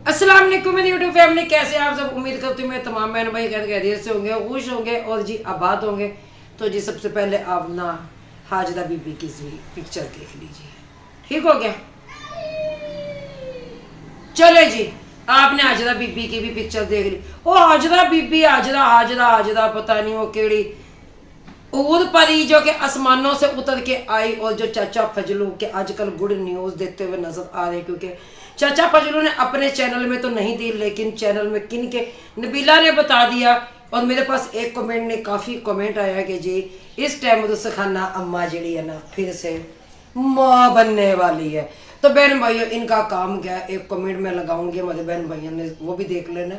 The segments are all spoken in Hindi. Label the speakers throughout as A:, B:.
A: अस्सलाम वालेकुम मेरी यूट्यूब फैमिली, कैसे आप सब। उम्मीद करती हूँ मैं तमाम बहन भाई खैरियत से होंगे, खुश होंगे और जी आबाद होंगे। तो जी सबसे पहले आप ना हाजदा बीबी की पिक्चर देख लीजिए, ठीक हो गया। चले जी, आपने हाजदा बीबी की भी पिक्चर देख ली। ओ हाजदा बीबी, हाजदा हाजदा हाजदा पता नहीं वो केड़ी ऊद परी जो कि आसमानों से उतर के आई, और जो चाचा फजलू के आजकल गुड न्यूज़ देते हुए नजर आ रहे, क्योंकि चाचा फजलू ने अपने चैनल में तो नहीं दी, लेकिन चैनल में किन के नबीला ने बता दिया। और मेरे पास एक कमेंट ने काफ़ी कमेंट आया कि जी इस टाइम मुझसे खाना अम्मा जी है ना फिर से माँ बनने वाली है। तो बहन भाइयों इनका काम क्या है, एक कमेंट में लगाऊंगी, हमारे बहन भाइयों ने वो भी देख लेना,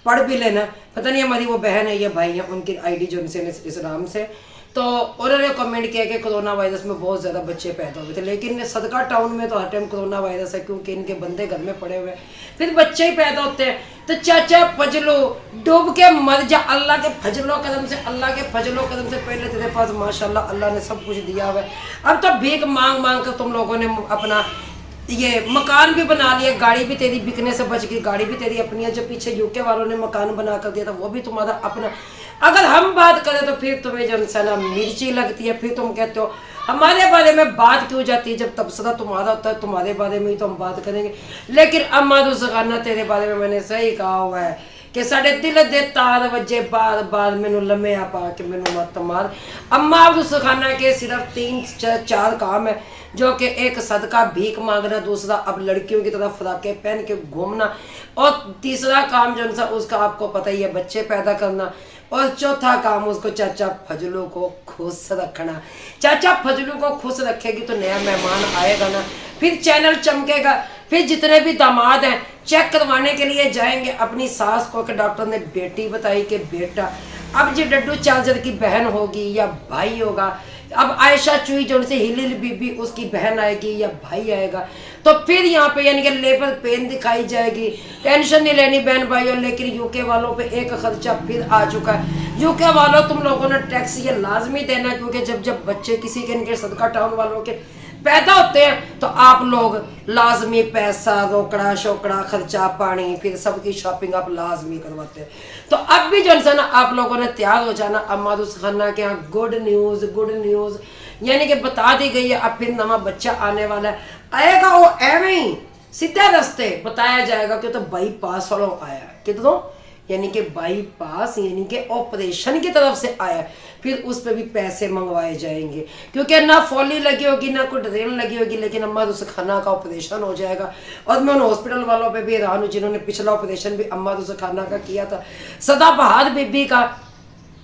A: पढ़ भी लेना। पता नहीं हमारी वो बहन है या भाई है, उनकी आईडी जो उनसे इस नाम से। तो उन्होंने कमेंट किया कि कोरोना वायरस में बहुत ज़्यादा बच्चे पैदा हुए थे, लेकिन सदका टाउन में तो हर टाइम कोरोना वायरस है, क्योंकि इनके बंदे घर में पड़े हुए फिर बच्चे ही पैदा होते हैं। तो चाचा फजलो डूब के मर जा, अल्लाह के फजलो कदम से, अल्लाह के फजलो कदम से। पहले तेरे पास माशाल्लाह अल्लाह ने सब कुछ दिया हुआ है, अब तो भीख मांग मांग कर तुम लोगों ने अपना ये मकान भी बना लिया। गाड़ी भी तेरी बिकने से बच गई, गाड़ी भी तेरी अपनी है। जो पीछे यूके वालों ने मकान बना कर दिया था वो भी तुम्हारा अपना। अगर हम बात करें तो फिर तुम्हें जो इंसाना मिर्ची लगती है, फिर तुम कहते हो हमारे बारे में बात क्यों जाती है, जब तबसरा तुम्हारा होता है तुम्हारे बारे में ही तो हम बात करेंगे। लेकिन अम्मा दुसखाना तेरे बारे में मैंने सही कहा हुआ है कि साढ़े दिल दे तार वजे बार बार मैनू लम्हे पा के मैनू मत मार। अम्मा दुसखाना के सिर्फ 3-4 काम है, जो कि एक सदका भीख मांगना, दूसरा अब लड़कियों की तरह फराके पहन के घूमना, और तीसरा काम जो सा उसका आपको पता ही है बच्चे पैदा करना, और चौथा काम उसको चाचा फजलू को खुश रखना। चाचा फजलू को खुश रखेगी तो नया मेहमान आएगा ना, फिर चैनल चमकेगा, फिर जितने भी दामाद हैं चेक करवाने के लिए जाएंगे अपनी सास को कि डॉक्टर ने बेटी बताई कि बेटा। अब जी डड्डू चार्जर की बहन होगी या भाई होगा, अब आयशा चुई जो उनसे हिलिल बीबी उसकी बहन आएगी या भाई आएगा, तो फिर यहाँ पे यानी कि लेबर पेन दिखाई जाएगी। टेंशन नहीं लेनी बहन भाइयों, लेकिन यूके वालों पे एक खर्चा फिर आ चुका है। यूके वालों तुम लोगों ने टैक्स ये लाजमी देना, क्योंकि जब जब बच्चे किसी के इनके सदका टाउन वालों के पैदा होते हैं तो आप लोग लाजमी पैसा रोकड़ा शोकड़ा खर्चा पानी फिर सबकी शॉपिंग आप लाजमी करवाते हैं। तो अब भी जो है ना आप लोगों ने तैयार हो जाना। अम्मा दुसखाना के यहाँ गुड न्यूज़ यानी कि बता दी गई है। अब फिर नवा बच्चा आने वाला है, आएगा वो एवं ही सीधे रास्ते बताया जाएगा कि तो बाईपास वालों आया है कितनों, यानी कि बाईपास यानी कि ऑपरेशन की तरफ से आया, फिर उस पर भी पैसे मंगवाए जाएंगे, क्योंकि ना फॉली लगी होगी ना कोई ड्रेन लगी होगी, लेकिन अम्मा दुसखाना का ऑपरेशन हो जाएगा। और मैं उन हॉस्पिटल वालों पे भी हैरान हूँ जिन्होंने पिछला ऑपरेशन भी अम्मा दुसखाना का किया था, सदाबहार बीबी का।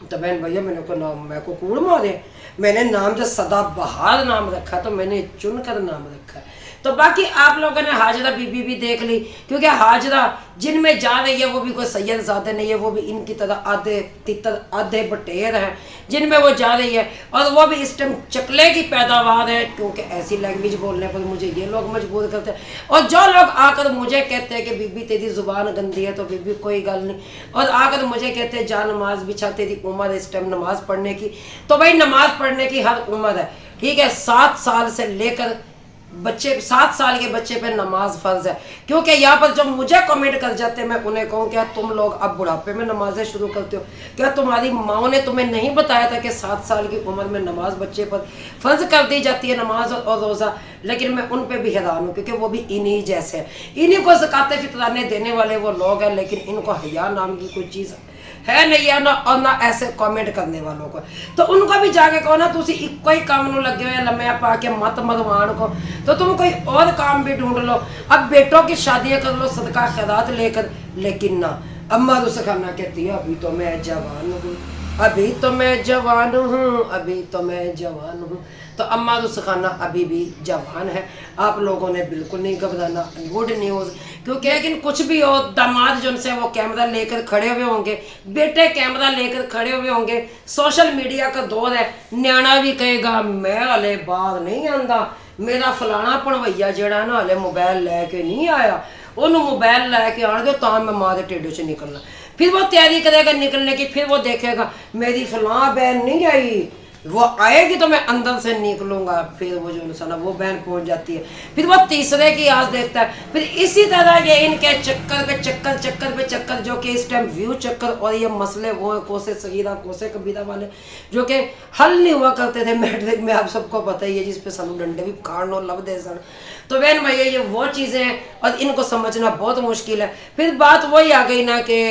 A: तो बहन भैया मैंने को नाम मैं को कूड़ मारे, मैंने नाम जब सदाबहार नाम रखा तो मैंने चुन कर नाम रखा। तो बाकी आप लोगों ने हाजरा बीबी भी देख ली, क्योंकि हाजरा जिनमें जा रही है वो भी कोई सैयद ज़ादे नहीं है, वो भी इनकी तरह आधे तितर आधे बटेर हैं जिनमें वो जा रही है। और वो भी इस टाइम चकले की पैदावार है, क्योंकि ऐसी लैंग्वेज बोलने पर मुझे ये लोग मजबूर करते हैं। और जो लोग आकर मुझे कहते हैं कि बीबी तेरी ज़ुबान गंदी है, तो बीबी कोई गल नहीं। और आकर मुझे कहते हैं जा नमाज बिछा, तेरी उम्र है इस टाइम नमाज पढ़ने की, तो भाई नमाज पढ़ने की हर उम्र है, ठीक है। 7 साल से लेकर बच्चे 7 साल के बच्चे पे नमाज फर्ज है। क्योंकि यहाँ पर जब मुझे कमेंट कर जाते हैं मैं उन्हें कहूँ क्या तुम लोग अब बुढ़ापे में नमाजें शुरू करते हो, क्या तुम्हारी माओ ने तुम्हें नहीं बताया था कि 7 साल की उम्र में नमाज बच्चे पर फर्ज कर दी जाती है, नमाज और रोज़ा। लेकिन मैं उन पर भी हैरान हूँ, क्योंकि वो भी इन्हीं जैसे हैं, इन्हीं को ज़कात फितराने देने वाले वो लोग हैं, लेकिन इनको हया नाम की कोई चीज़ है नहीं है ना, और ना ऐसे कमेंट करने वालों को। तो उनको भी जाके कहो ना तुम इको ही काम में लगे हुए लम्हे पा के मत मरवान को, तो तुम कोई और काम भी ढूंढ लो। अब बेटों की शादियां कर लो सदका खैरात लेकर, लेकिन ना अम्मा दुसखाना कहती है अभी तो मैं जवान हूँ, अभी तो मैं जवान हूँ, अभी तो मैं जवान हूँ। तो अम्मा दुसखाना अभी भी जवान है, आप लोगों ने बिल्कुल नहीं घबराना। गुड न्यूज़, क्योंकि लेकिन कुछ भी हो दामाद जो से वो कैमरा लेकर खड़े हुए होंगे, बेटे कैमरा लेकर खड़े हुए होंगे। सोशल मीडिया का दौर है, न्याणा भी कहेगा मैं हले बाहर नहीं आंदा, मेरा फलाना भणवैया जड़ा ना हले मोबाइल लैके नहीं आया, उन्होंने मोबाइल लैके आने दो तो मैं माँ के ढिड च निकलना। फिर वो तैयारी करेगा निकलने की, फिर वो देखेगा मेरी फलां बहन नहीं आई, वो आएगी तो मैं अंदर से निकलूंगा, फिर वो जो इंसान वो बहन पहुंच जाती है, फिर वो तीसरे की आस देखता है, फिर इसी तरह ये इनके चक्कर पे चक्कर चक्कर पे चक्कर, जो कि इस टाइम व्यू चक्कर और ये मसले वो कोसे सगीरा कोसे कबीरा वाले जो कि हल नहीं हुआ करते थे मैट्रिक में, आप सबको पता ही है, जिस पे सानू डंडे भी खाड़ो लब दे सन। तो बहन भैया ये वो चीज़ें हैं और इनको समझना बहुत मुश्किल है। फिर बात वही आ गई ना कि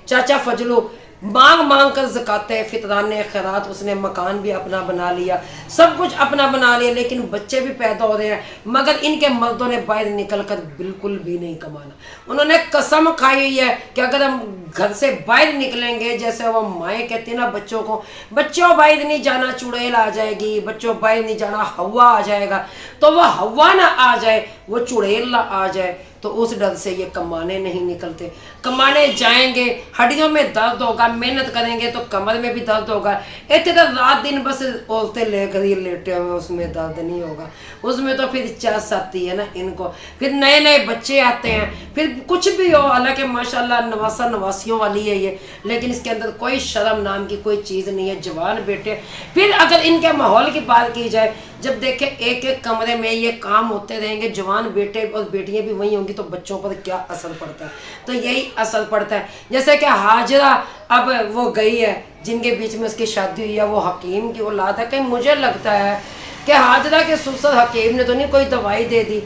A: चाचा फजलू मांग मांग कर ज़काते फितराने खैरात, उसने मकान भी अपना बना लिया, सब कुछ अपना बना लिया, लेकिन बच्चे भी पैदा हो रहे हैं, मगर इनके मर्दों ने बाहर निकल कर बिल्कुल भी नहीं कमाना। उन्होंने कसम खाई हुई है कि अगर हम घर से बाहर निकलेंगे, जैसे वो माएँ कहती हैं ना बच्चों को, बच्चों बाहर नहीं जाना चुड़ैल आ जाएगी, बच्चों बाहर नहीं जाना हवा आ जाएगा, तो वह हवा ना आ जाए, वो चुड़ैल ना आ जाए, तो उस डर से ये कमाने नहीं निकलते। कमाने जाएंगे हड्डियों में दर्द होगा, मेहनत करेंगे तो कमर में भी दर्द होगा, इतने तो रात दिन बस औरतें लेकर ही लेटे हुए, उसमें दर्द नहीं होगा, उसमें तो फिर चस आती है ना इनको, फिर नए नए बच्चे आते हैं, फिर कुछ भी हो, हालांकि माशाल्लाह नवासा नवासियों वाली है ये, लेकिन इसके अंदर कोई शर्म नाम की कोई चीज़ नहीं है, जवान बेटे। फिर अगर इनके माहौल की बात की जाए, जब देखे एक एक कमरे में ये काम होते रहेंगे, जवान बेटे और बेटियां भी वही होंगी, तो बच्चों पर क्या असर पड़ता है? तो यही असर पड़ता है। जैसे कि हाजरा अब वो गई है, जिनके बीच में उसकी शादी हुई है, वो हकीम की औलाद है, कहीं मुझे लगता है कि हाजरा के ससुर हकीम ने तो नहीं कोई दवाई दे दी,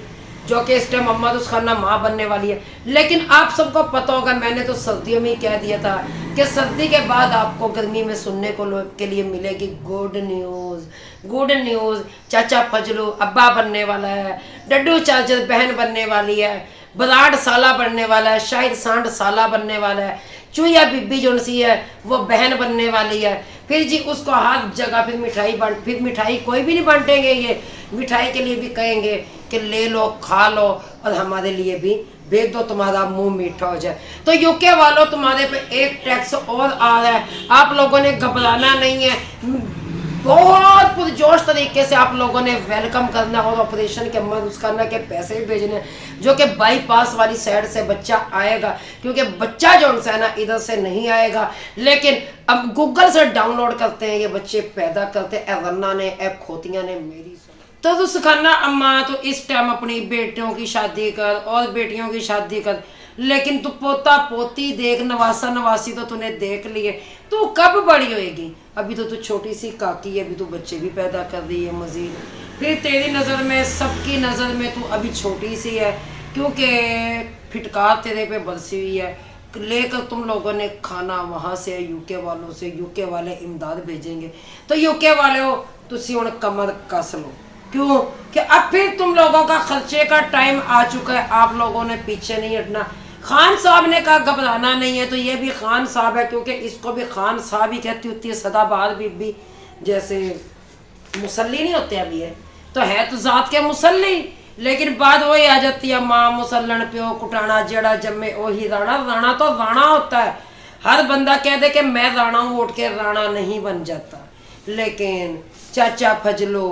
A: जो कि इस टाइम अम्मा तो खाना माँ बनने वाली है। लेकिन आप सबको पता होगा, मैंने तो सर्दियों में ही कह दिया था कि सर्दी के बाद आपको गर्मी में सुनने को के लिए मिलेगी गुड न्यूज़, गुड न्यूज़। चाचा फजलू अब्बा बनने वाला है, डड्डू चाचा बहन बनने वाली है, बराड़ साला बनने वाला है, शाहिद सांड साला बनने वाला है, चूया बीबी जो सी है वो बहन बनने वाली है। फिर जी उसको हर जगह फिर मिठाई बांट, फिर मिठाई कोई भी नहीं बांटेंगे, ये मिठाई के लिए भी कहेंगे कि ले लो खा लो और हमारे लिए भी भेज दो, तुम्हारा मुंह मीठा हो जाए। तो यूके वालों तुम्हारे पे एक टैक्स और आ रहा है, आप लोगों ने घबराना नहीं है, बहुत पुरजोश तरीके से आप लोगों ने वेलकम करना और ऑपरेशन के मर्ज करना के पैसे भी भेजने, जो कि बाईपास वाली साइड से बच्चा आएगा, क्योंकि बच्चा जो है ना इधर से नहीं आएगा, लेकिन अब गूगल से डाउनलोड करते हैं ये बच्चे पैदा करते हैं, ए रन्ना ने ए खोतियाँ ने मेरी। तो सुखाना अम्मा तो इस टाइम अपनी बेटियों की शादी कर और बेटियों की शादी कर, लेकिन तू पोता पोती देख, नवासा नवासी तो तूने देख लिए, तू कब बड़ी होएगी? अभी तो तू छोटी सी काकी है, अभी तू बच्चे भी पैदा कर रही है मजीद, फिर तेरी नज़र में सबकी नज़र में तू अभी छोटी सी है, क्योंकि फिटकार तेरे पे बरसी हुई है। लेकर तुम लोगों ने खाना वहाँ से यूके वालों से, यूके वाले इमदाद भेजेंगे, तो यूके वाले हो तुसी हुण कमर कस लो, क्यों कि अब फिर तुम लोगों का खर्चे का टाइम आ चुका है, आप लोगों ने पीछे नहीं हटना। खान साहब ने कहा घबराना नहीं है, तो ये भी खान साहब है, क्योंकि इसको भी खान साहब ही कहती होती है, सदाबहार बीबी, जैसे मुसल्ली नहीं होते अभी है तो जात के मुसल्ली, लेकिन बाद वही आ जाती है माँ मुसल्लन प्यो कुटाना जेड़ा जम्मे वही राणा। राणा तो राणा होता है, हर बंदा कह दे कि मैं राणा हूँ, उठ के राणा नहीं बन जाता। लेकिन चाचा फजलो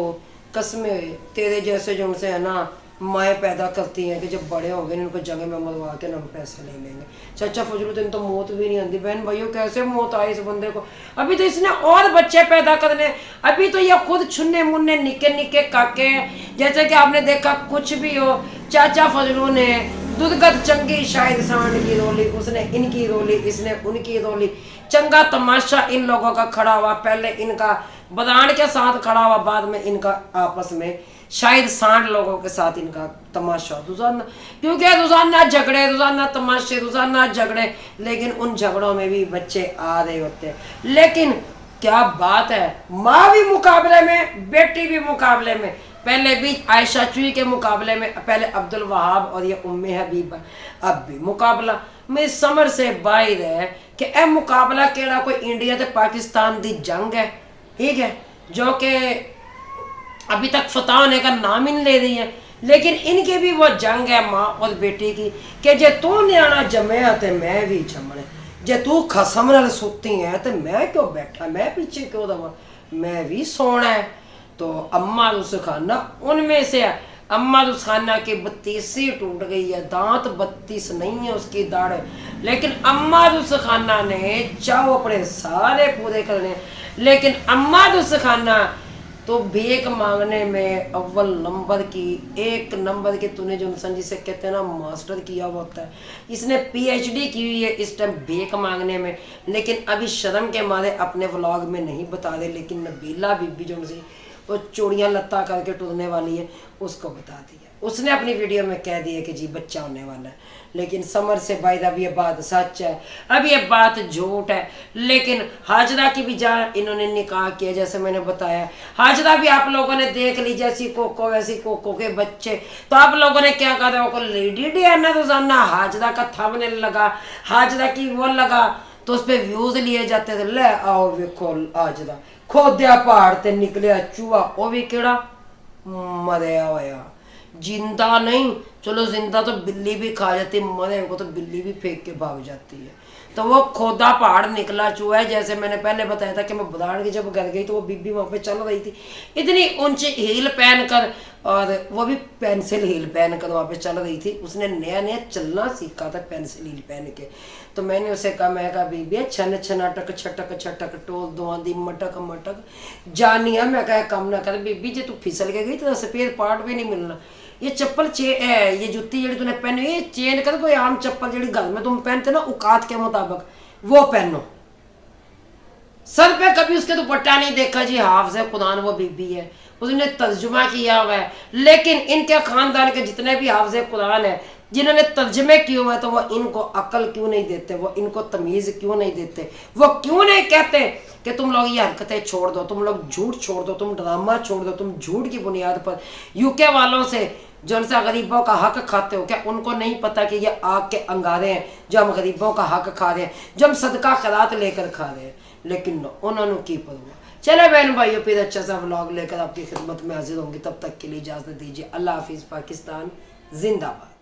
A: कसमें तेरे जैसे जो उनसे है ना माएँ पैदा करती हैं कि जब बड़े हो गए इनको जगह में मरवा के ना हम पैसे ले लेंगे। चाचा फजलू दिन तो मौत भी नहीं आती। बहन भाइयों कैसे मौत आई इस बंदे को? अभी तो इसने और बच्चे पैदा करने, अभी तो ये खुद छुन्ने मुन्ने निके निके काके हैं। जैसे कि आपने देखा कुछ भी हो, चाचा फजलू ने दुर्गत चंगी शायद सांड की रोली, उसने इनकी रोली, इसने उनकी रोली। चंगा तमाशा इन लोगों का खड़ा हुआ, पहले इनका बदान के साथ खड़ा हुआ, बाद में इनका आपस में शायद सांड लोगों के साथ इनका तमाशा रोजाना, क्योंकि रोजाना झगड़े, रोजाना तमाशे, रोजाना झगड़े, लेकिन उन झगड़ों में भी बच्चे आ रहे होते हैं। लेकिन क्या बात है, माँ भी मुकाबले में, बेटी भी मुकाबले में। पहले भी आयशा चुई के मुकाबले में पहले अब्दुल वहाब और ये उम्मे हबीबा, अब भी मुकाबला में समर से बाहर है कि ए मुकाबला केड़ा कोई इंडिया ते पाकिस्तान दी जंग है, ठीक है, जो कि अभी तक फतह होने का नाम ही नहीं ले रही है। लेकिन इनकी भी वो जंग है माँ और बेटी की कि जे तू न्याणा जमया तो मैं भी जमना, जे तू खसम नाल सुती है तो मैं क्यों बैठा, मैं पीछे क्यों रहा, मैं भी सोना है। तो अम्मा रुसखाना उनमें से है। अम्मा रुसखाना की 32 टूट गई है, दांत 32 नहीं है उसकी दाढ़, लेकिन अम्मा रुसखाना ने चाहो अपने सारे पूरे करने। लेकिन अम्मा तो खाना तो भीख मांगने में अव्वल नंबर की, एक नंबर के। तूने जो इंसान जिसे कहते हैं ना मास्टर किया हुआ होता है, इसने पीएचडी की हुई है इस टाइम भीख मांगने में, लेकिन अभी शर्म के मारे अपने व्लॉग में नहीं बता रहे। लेकिन नबीला बीबी जो सी वो चूड़ियाँ लत्ता करके टूटने वाली है, उसको बता दिया। उसने अपनी वीडियो में कह दिया कि जी बच्चा होने वाला है। लेकिन समर से भाई अब ये बात सच है, अब ये बात झूठ है। लेकिन हाजरा की भी जान इन्होंने निकाह किया, जैसे मैंने बताया। हाजरा भी आप लोगों ने देख ली, जैसी कोको वैसी कोको के बच्चे। तो आप लोगों ने क्या कहा, को लेडी डियाना रोजाना हाजरा का थंबनेल लगा, हाजरा की वो लगा, तो उस पर व्यूज लिए जाते थे। ले आओ वेखो हाजरा खोद्या पहाड़ ते निकलिया चूहा, वो भी केड़ा मरया होया, जिंदा नहीं। चलो जिंदा तो बिल्ली भी खा जाती, मरे को तो बिल्ली भी फेंक के भाग जाती है। तो वो खोदा पहाड़ निकला चूहा है। जैसे मैंने पहले बताया था कि मैं बुधान की जब घर गई तो वो बीबी वहाँ पे चल रही थी, इतनी ऊंची हील पहन कर, और वो भी पेंसिल हील पहन कर वहाँ पे चल रही थी। उसने नया नया चलना सीखा था पेंसिल हील पहन के। तो मैंने उसे कहा, मैं कहा बीबी छन छनाटक छटक छटक टोल दुआंदी मटक मटक जानिया। मैं कहा कम ना कर बीबी, जे तू फिसल के गई तो सफेद पार्ट भी नहीं मिलना। ये चप्पल ये जुत्ती जी तूने पहनी, ये चेंज कर, कोई आम चप्पल जी घर में तुम पहनते ना औकात के मुताबिक वो पहनो। सर पे कभी उसके दुपट्टा नहीं देखा जी, हाफिज़ कुरान वो बीबी है, उसने तर्जुमा किया हुआ है। लेकिन इनके खानदान के जितने भी हाफिज़ कुरान है जिन्होंने तर्जमे किए हुए हैं, तो वो इनको अकल क्यों नहीं देते, वो इनको तमीज़ क्यों नहीं देते, वो क्यों नहीं कहते कि तुम लोग ये हरकतें छोड़ दो, तुम लोग झूठ छोड़ दो, तुम ड्रामा छोड़ दो, तुम झूठ की बुनियाद पर यूके वालों से जो उनसे गरीबों का हक खाते हो, क्या उनको नहीं पता कि ये आग के अंगारे हैं जो हम गरीबों का हक खा रहे हैं, जो हम सदका खैरात लेकर खा रहे हैं। लेकिन उन्होंने की परवाह। चले बहन भाइयों, फिर अच्छा सा व्लॉग लेकर आपकी खिदमत में हाजिर होंगी। तब तक के लिए इजाज़त दीजिए। अल्लाह हाफिज़। पाकिस्तान जिंदाबाद।